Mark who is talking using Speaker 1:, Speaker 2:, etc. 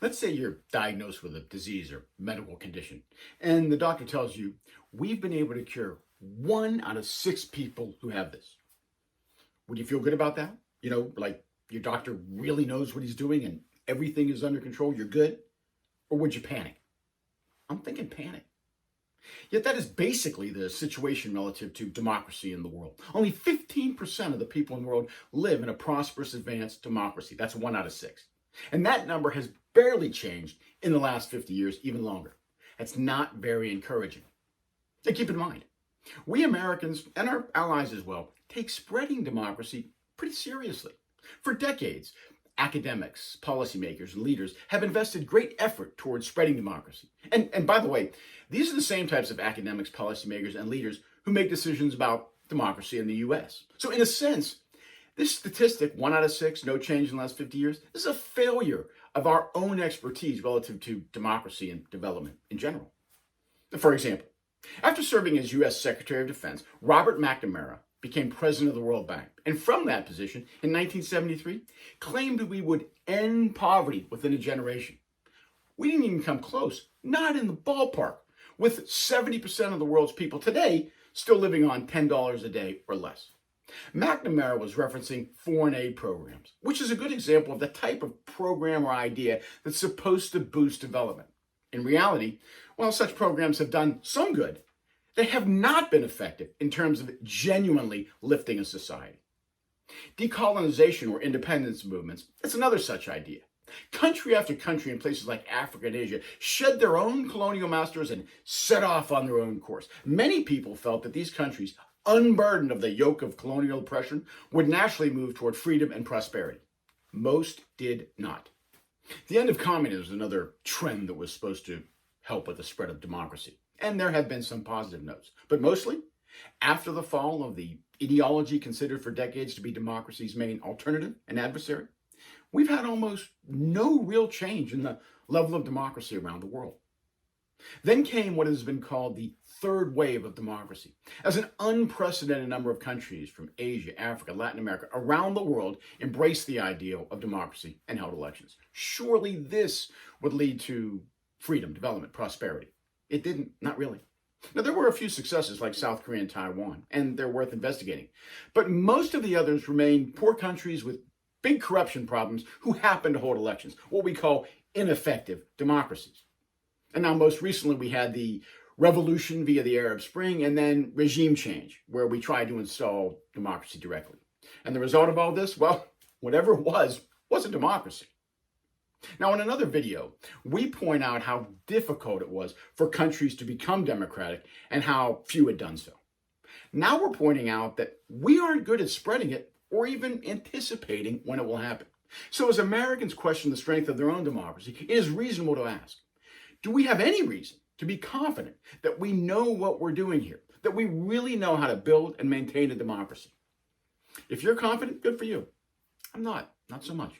Speaker 1: Let's say you're diagnosed with a disease or medical condition, and the doctor tells you, we've been able to cure 1 out of 6 people who have this. Would you feel good about that? Like your doctor really knows what he's doing and everything is under control, you're good? Or would you panic? I'm thinking panic. Yet that is basically the situation relative to democracy in the world. Only 15% of the people in the world live in a prosperous, advanced democracy. That's 1 out of 6. And that number has barely changed in the last 50 years, even longer. That's not very encouraging. And keep in mind, we Americans, and our allies as well, take spreading democracy pretty seriously. For decades, academics, policymakers, and leaders have invested great effort towards spreading democracy. And by the way, these are the same types of academics, policymakers, and leaders who make decisions about democracy in the US. So in a sense, this statistic, 1 out of 6, no change in the last 50 years, this is a failure of our own expertise relative to democracy and development in general. For example, after serving as US Secretary of Defense, Robert McNamara became president of the World Bank, and from that position in 1973 claimed we would end poverty within a generation. We didn't even come close, not in the ballpark, with 70% of the world's people today still living on $10 a day or less. McNamara was referencing foreign aid programs, which is a good example of the type of program or idea that's supposed to boost development. In reality, while such programs have done some good, they have not been effective in terms of genuinely lifting a society. Decolonization or independence movements, that's another such idea. Country after country in places like Africa and Asia shed their own colonial masters and set off on their own course. Many people felt that these countries, unburdened of the yoke of colonial oppression, would naturally move toward freedom and prosperity. Most did not. The end of communism is another trend that was supposed to help with the spread of democracy. And there have been some positive notes. But mostly, after the fall of the ideology considered for decades to be democracy's main alternative and adversary, we've had almost no real change in the level of democracy around the world. Then came what has been called the third wave of democracy, as an unprecedented number of countries from Asia, Africa, Latin America, around the world embraced the ideal of democracy and held elections. Surely this would lead to freedom, development, prosperity. It didn't, not really. Now, there were a few successes like South Korea and Taiwan, and they're worth investigating. But most of the others remain poor countries with big corruption problems who happen to hold elections, what we call ineffective democracies. And now most recently we had the revolution via the Arab Spring and then regime change, where we tried to install democracy directly. And the result of all this, well, whatever it was, wasn't democracy. Now, in another video, we point out how difficult it was for countries to become democratic and how few had done so. Now we're pointing out that we aren't good at spreading it or even anticipating when it will happen. So as Americans question the strength of their own democracy, it is reasonable to ask, do we have any reason to be confident that we know what we're doing here, that we really know how to build and maintain a democracy? If you're confident, good for you. I'm not so much.